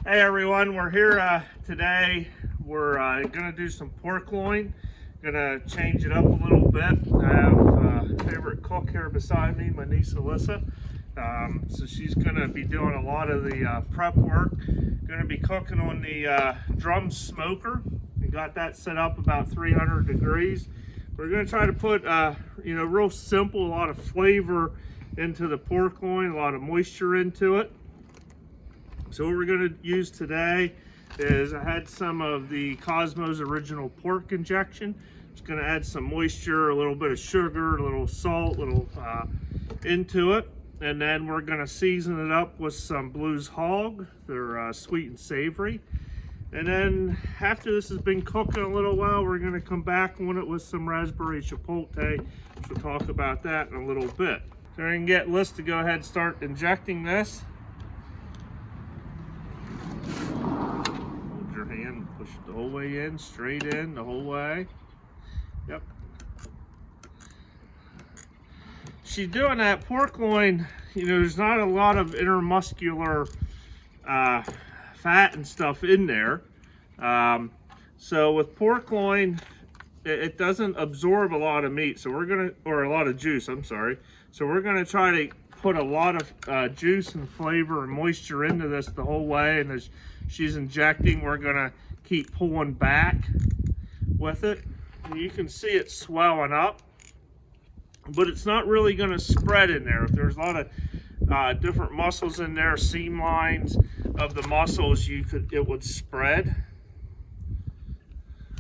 Hey everyone, we're here today. We're gonna do some pork loin. Gonna change it up a little bit. I have a favorite cook here beside me, my niece Alyssa. So she's gonna be doing a lot of the prep work. Gonna be cooking on the drum smoker. We got that set up about 300 degrees. We're gonna try to put, real simple, a lot of flavor into the pork loin, a lot of moisture into it. So what we're going to use today is I had some of the Cosmo's original pork injection. Just going to add some moisture, a little bit of sugar, a little salt, into it. And then we're going to season it up with some Blues Hog. They're sweet and savory. And then after this has been cooking a little while, we're going to come back on it with some raspberry chipotle. We'll talk about that in a little bit. So we're going to get Liz to go ahead and start injecting this. Hold your hand, push it the whole way in, straight in, the whole way. Yep. She's doing that pork loin, there's not a lot of intermuscular fat and stuff in there. So with pork loin, it doesn't absorb a lot of meat, or a lot of juice, I'm sorry. So we're gonna try to put a lot of juice and flavor and moisture into this the whole way, and as she's injecting, we're gonna keep pulling back with it. And you can see it swelling up, but it's not really gonna spread in there. If there's a lot of different muscles in there, seam lines of the muscles, it would spread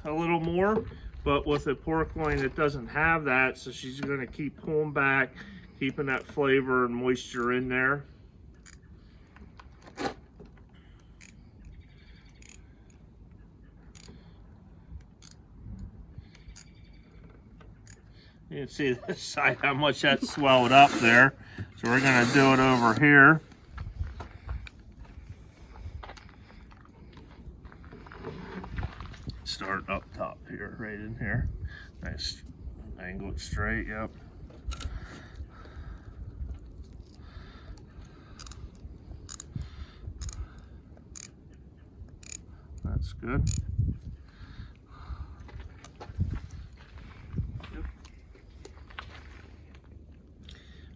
a little more. But with the pork loin, it doesn't have that, so she's gonna keep pulling back, keeping that flavor and moisture in there. You can see this side how much that swelled up there. So we're gonna do it over here. Start up top here, right in here. Nice, angle it straight, yep. That's good. Yep.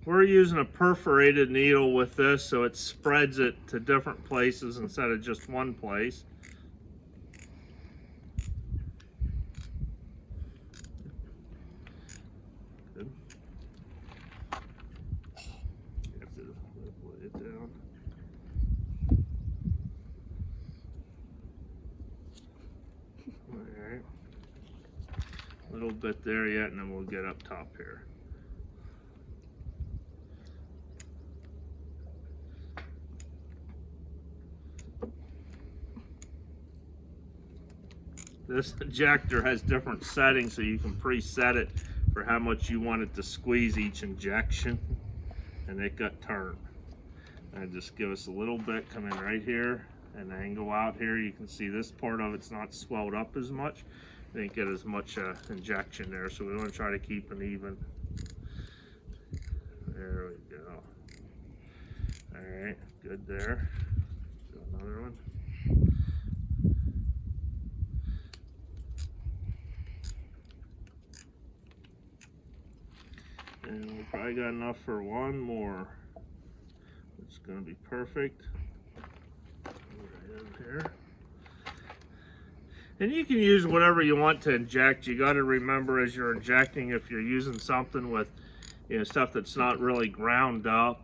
We're using a perforated needle with this, so it spreads it to different places instead of just one place. Good. You have to lay it down. Alright. A little bit there yet, and then we'll get up top here. This injector has different settings, so you can preset it for how much you want it to squeeze each injection, and it got turned. And just give us a little bit, come in right here and angle out here. You can see this part of it's not swelled up as much. Didn't get as much injection there, so we want to try to keep an even. There we go. All right, good there. Do another one. And we probably got enough for one more. It's going to be perfect. Right in here. And you can use whatever you want to inject. You got to remember as you're injecting, if you're using something with, stuff that's not really ground up,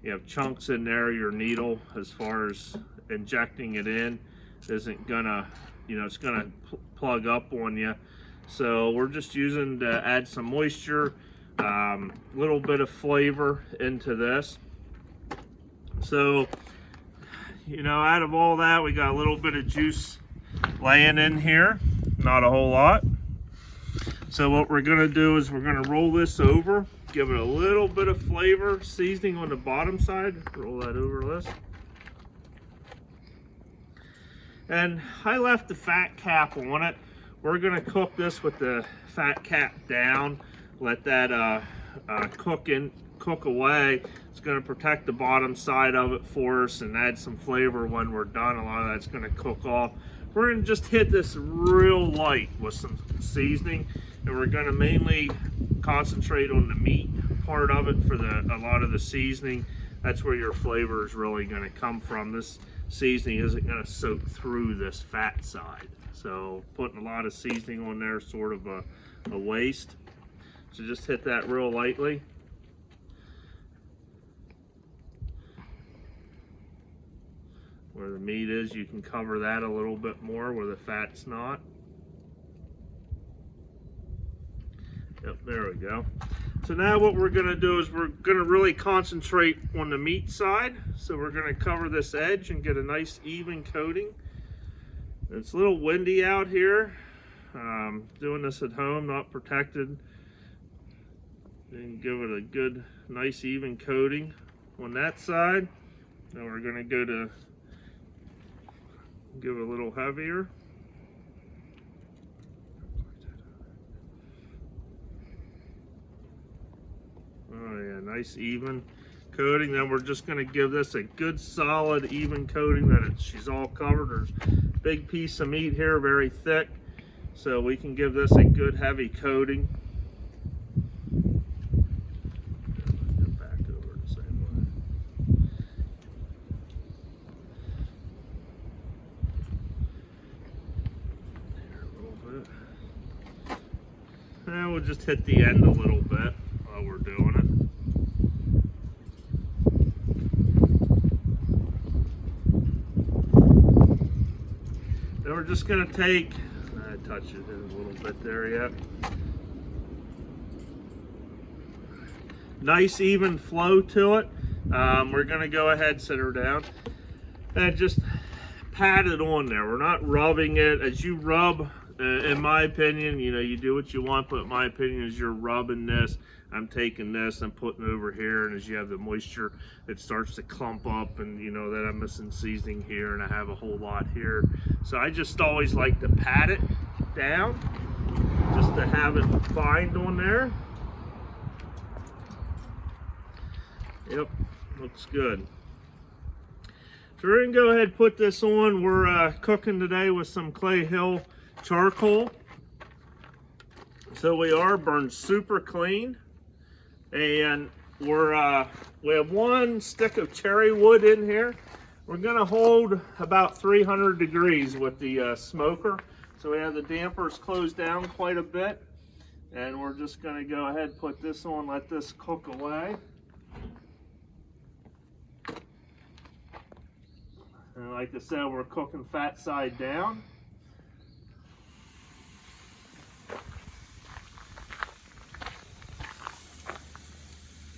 you have chunks in there, your needle, as far as injecting it in, isn't gonna, it's gonna plug up on you. So we're just using to add some moisture, little bit of flavor into this. So, out of all that, we got a little bit of juice laying in here, not a whole lot. So what we're gonna do is we're gonna roll this over, give it a little bit of flavor, seasoning on the bottom side. Roll that over, Liz. And I left the fat cap on it. We're gonna cook this with the fat cap down, let that cook cook away, it's going to protect the bottom side of it for us and add some flavor when we're done. A lot of that's going to cook off. We're going to just hit this real light with some seasoning, and we're going to mainly concentrate on the meat part of it for a lot of the seasoning. That's where your flavor is really going to come from. This seasoning isn't going to soak through this fat side. So putting a lot of seasoning on there is sort of a waste. So just hit that real lightly. Where the meat is, you can cover that a little bit more where the fat's not. Yep, there we go. So now what we're going to do is we're going to really concentrate on the meat side. So we're going to cover this edge and get a nice even coating. It's a little windy out here. Doing this at home, not protected. Then give it a good, nice even coating on that side. Now we're going to go to give it a little heavier. Oh yeah, nice even coating. Then we're just going to give this a good solid even coating that she's all covered. There's a big piece of meat here, very thick, so we can give this a good heavy coating. Get back over the same way. Here a little bit. And we'll just hit the end a little bit while we're doing it. Then we're just going to take, I touched it a little bit there yet. Nice even flow to it. We're going to go ahead, sit her down, and just pat it on there. We're not rubbing it. As you rub, in my opinion, you know, you do what you want, but in my opinion, as you're rubbing this, I'm taking this and putting it over here, and as you have the moisture, it starts to clump up, and you know that I'm missing seasoning here, and I have a whole lot here. So I just always like to pat it down, just to have it bind on there. Yep, looks good. So we're gonna go ahead and put this on. We're cooking today with some Clay Hill charcoal. So we are burned super clean. And we have one stick of cherry wood in here. We're gonna hold about 300 degrees with the smoker. So we have the dampers closed down quite a bit. And we're just gonna go ahead and put this on, let this cook away. And like I said, we're cooking fat side down.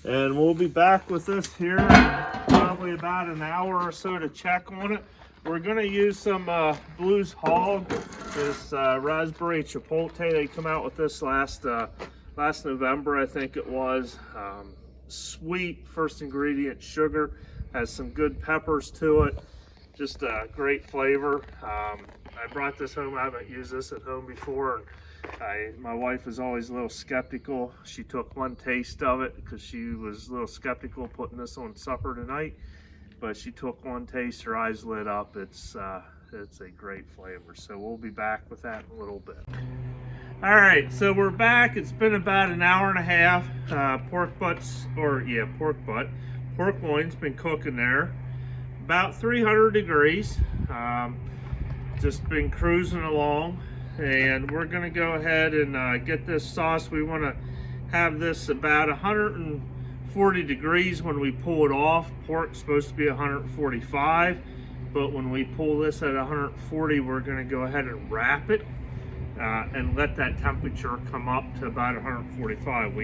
And we'll be back with this here in probably about an hour or so to check on it. We're going to use some Blues Hog, this raspberry chipotle. They come out with this last November, I think it was. Sweet first ingredient, sugar, has some good peppers to it. Just a great flavor. I brought this home. I haven't used this at home before. My wife is always a little skeptical. She took one taste of it because she was a little skeptical putting this on supper tonight. But she took one taste, her eyes lit up. It's a great flavor. So we'll be back with that in a little bit. All right, so we're back. It's been about an hour and a half. Pork loin's been cooking there. About 300 degrees. Just been cruising along. And we're gonna go ahead and get this sauce. We wanna have this about 140 degrees when we pull it off. Pork's supposed to be 145, but when we pull this at 140, we're gonna go ahead and wrap it and let that temperature come up to about 145.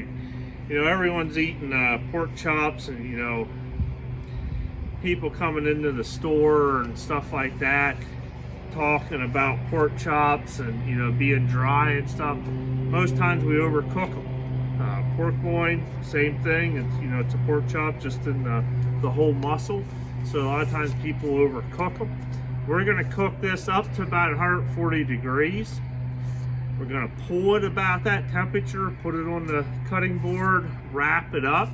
Everyone's eating pork chops, and people coming into the store and stuff like that, talking about pork chops and being dry and stuff. Most times we overcook them. Pork loin, same thing. It's a pork chop just in the whole muscle. So a lot of times people overcook them. We're going to cook this up to about 140 degrees. We're going to pull it about that temperature, put it on the cutting board, wrap it up.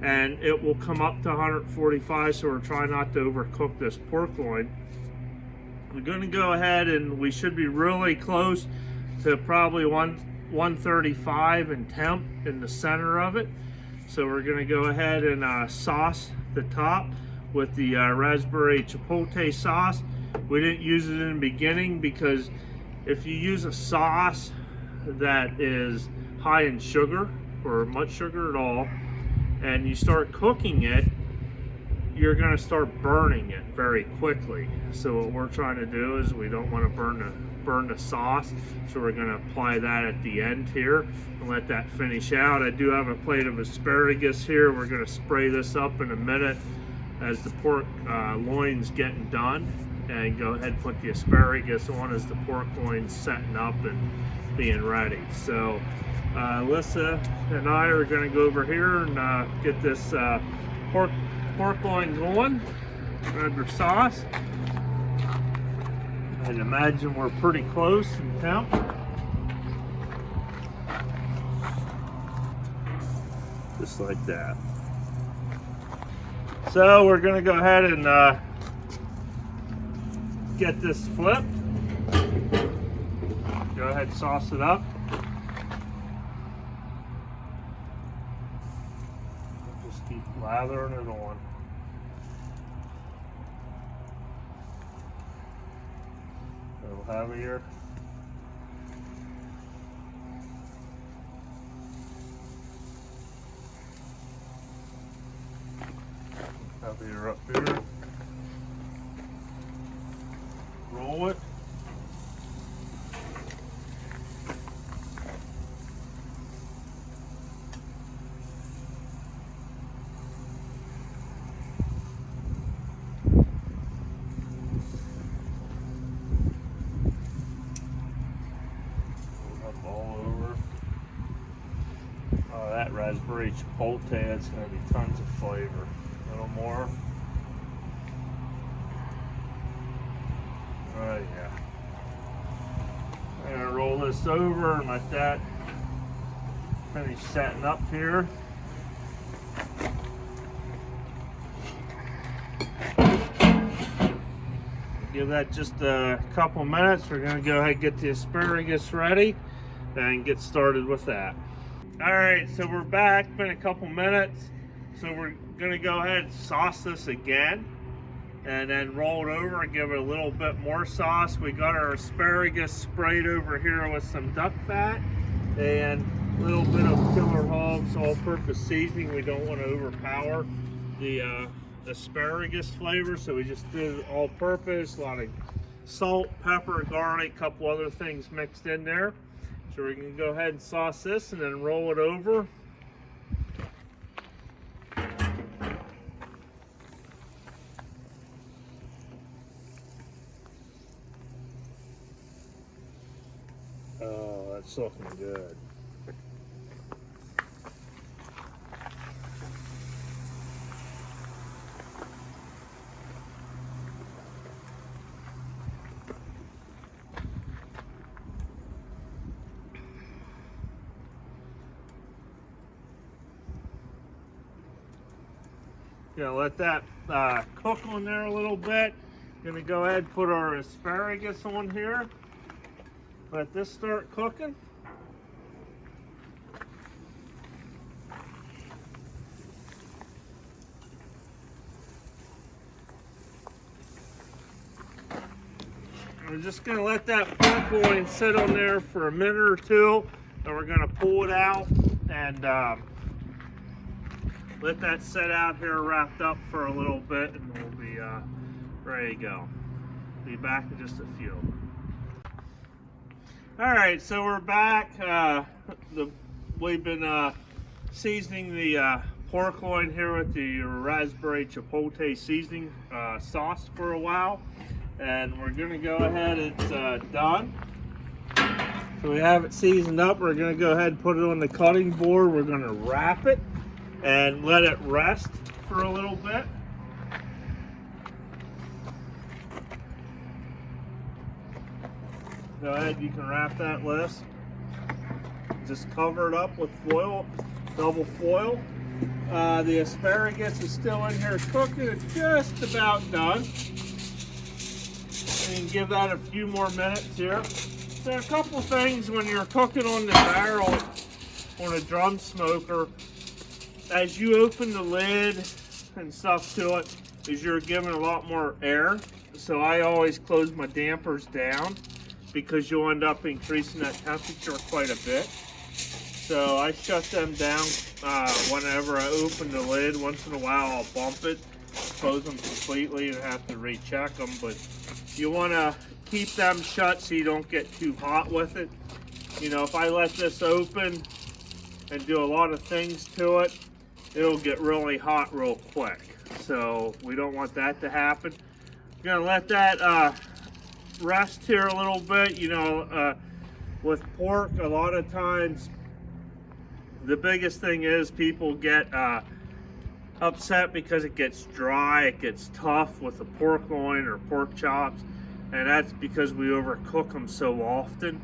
and it will come up to 145, so we're trying not to overcook this pork loin. We're going to go ahead and we should be really close to probably 135 in temp in the center of it. So we're going to go ahead and sauce the top with the raspberry chipotle sauce. We didn't use it in the beginning because if you use a sauce that is high in sugar or much sugar at all, and you start cooking it, you're going to start burning it very quickly. So what we're trying to do is we don't want to burn the sauce, so we're going to apply that at the end here and let that finish out. I do have a plate of asparagus here. We're going to spray this up in a minute as the pork loin's getting done, and go ahead and put the asparagus on as the pork loin's setting up and being ready. So Alyssa and I are going to go over here and get this pork loin going. Grab your sauce. I'd imagine we're pretty close in temp. Just like that. So we're going to go ahead and get this flipped. Go ahead and sauce it up. Just keep lathering it on. A little heavier. Heavier up here. Roll it. All over. Oh, that raspberry chipotle, that's going to be tons of flavor. A little more. Oh yeah. I'm going to roll this over and let that finish setting up here. Give that just a couple minutes. We're going to go ahead and get the asparagus ready and get started with that. All right, so we're back. Been a couple minutes. So we're going to go ahead and sauce this again and then roll it over and give it a little bit more sauce. We got our asparagus sprayed over here with some duck fat and a little bit of Killer Hogs all-purpose seasoning. We don't want to overpower the asparagus flavor, so we just did all-purpose, a lot of salt, pepper, garlic, a couple other things mixed in there. So we can go ahead and sauce this and then roll it over. Oh, that's looking good. Gonna let that cook on there a little bit. Gonna go ahead and put our asparagus on here. Let this start cooking. We're just gonna let that pork loin sit on there for a minute or two, and we're gonna pull it out and let that sit out here wrapped up for a little bit, and we'll be ready to go. Be back in just a few. All right, so we're back. We've been seasoning the pork loin here with the raspberry chipotle seasoning sauce for a while, and we're gonna go ahead. It's done. So we have it seasoned up. We're gonna go ahead and put it on the cutting board. We're gonna wrap it and let it rest for a little bit. Go ahead, you can wrap that list. Just cover it up with foil, double foil, The asparagus is still in here cooking. It's just about done. And give that a few more minutes here. So a couple things when you're cooking on the barrel on a drum smoker, as you open the lid and stuff to it, is you're giving a lot more air. So I always close my dampers down because you'll end up increasing that temperature quite a bit. So I shut them down whenever I open the lid. Once in a while I'll bump it, close them completely and have to recheck them. But you want to keep them shut so you don't get too hot with it. You know, if I let this open and do a lot of things to it, it'll get really hot real quick. So we don't want that to happen. I'm gonna let that rest here a little bit. You know, with pork, a lot of times the biggest thing is people get upset because it gets dry, it gets tough with the pork loin or pork chops, and that's because we overcook them so often.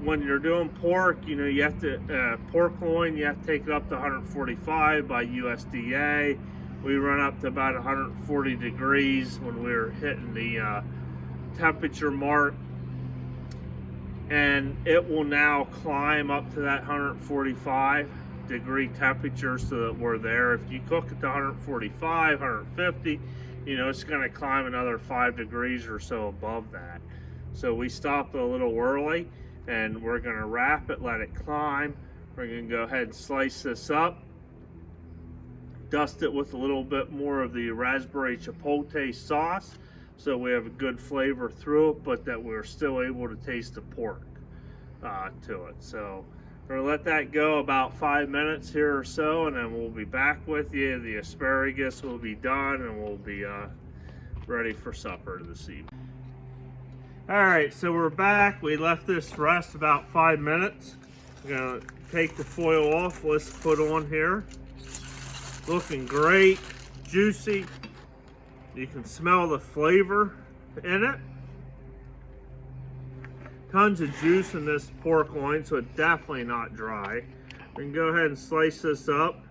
When you're doing pork, you know, you have to, pork loin, you have to take it up to 145 by USDA. We run up to about 140 degrees when we're hitting the temperature mark. And it will now climb up to that 145 degree temperature so that we're there. If you cook it to 145, 150, you know, it's going to climb another 5 degrees or so above that. So we stopped a little early and we're going to wrap it, let it climb. We're going to go ahead and slice this up, dust it with a little bit more of the raspberry chipotle sauce so we have a good flavor through it, but that we're still able to taste the pork to it. So we're going to let that go about 5 minutes here or so, and then we'll be back with you. The asparagus will be done and we'll be ready for supper this evening. All right, so we're back. We left this rest about 5 minutes. We're going to take the foil off. Let's put on here. Looking great, juicy. You can smell the flavor in it. Tons of juice in this pork loin, so it's definitely not dry. We can go ahead and slice this up.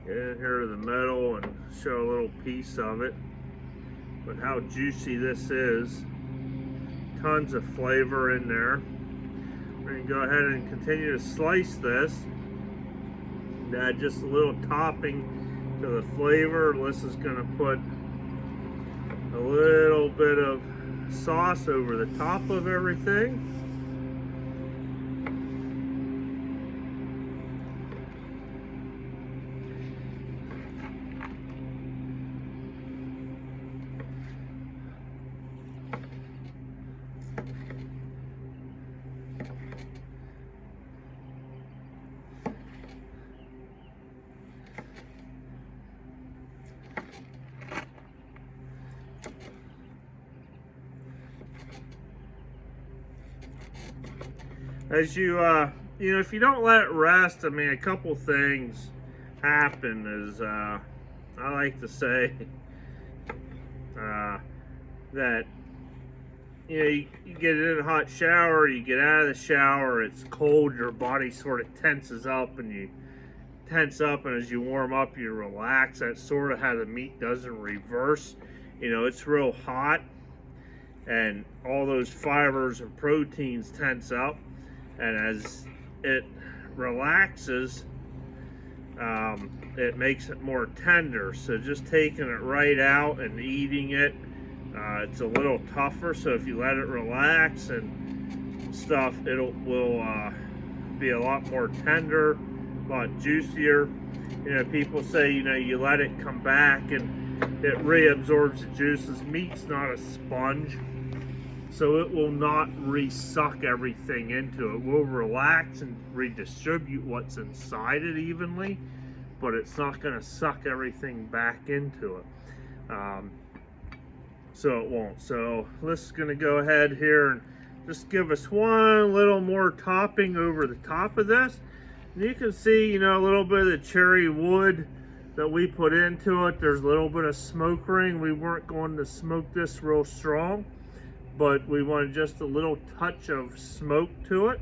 Get in here to the middle and show a little piece of it. But how juicy this is. Tons of flavor in there. We're going to go ahead and continue to slice this. And add just a little topping to the flavor. Alyssa's going to put a little bit of sauce over the top of everything. As you know, if you don't let it rest, I mean, a couple things happen. Is I like to say that you get in a hot shower, you get out of the shower, it's cold, your body sort of tenses up, and you tense up, and as you warm up, you relax. That's sort of how the meat does in reverse. You know, it's real hot, and all those fibers and proteins tense up. And as it relaxes, it makes it more tender. So just taking it right out and eating it, it's a little tougher. So if you let it relax and stuff, will be a lot more tender, a lot juicier. You know, people say, you know, you let it come back and it reabsorbs the juices. Meat's not a sponge, so it will not re-suck everything into it. It will relax and redistribute what's inside it evenly, but it's not going to suck everything back into it. So it won't. So this is going to go ahead here and Just give us one little more topping over the top of this. And you can see, you know, a little bit of the cherry wood that we put into it. There's a little bit of smoke ring. We weren't going to smoke this real strong, but we wanted just a little touch of smoke to it.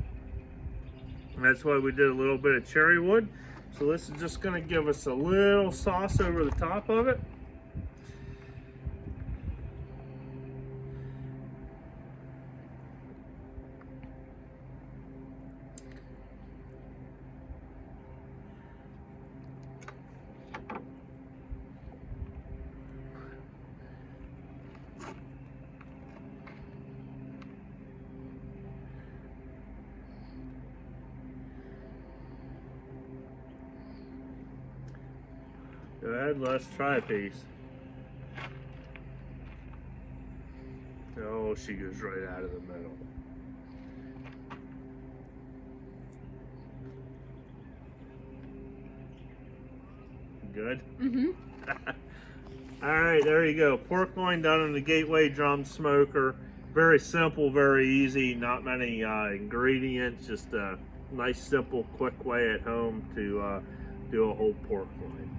And that's why we did a little bit of cherry wood. So this is just going to give us a little sauce over the top of it. Go ahead, let's try a piece. Oh, she goes right out of the middle. Good? Mm-hmm. All right, there you go. Pork loin done in the Gateway drum smoker. Very simple, very easy. Not many ingredients. Just a nice, simple, quick way at home to do a whole pork loin.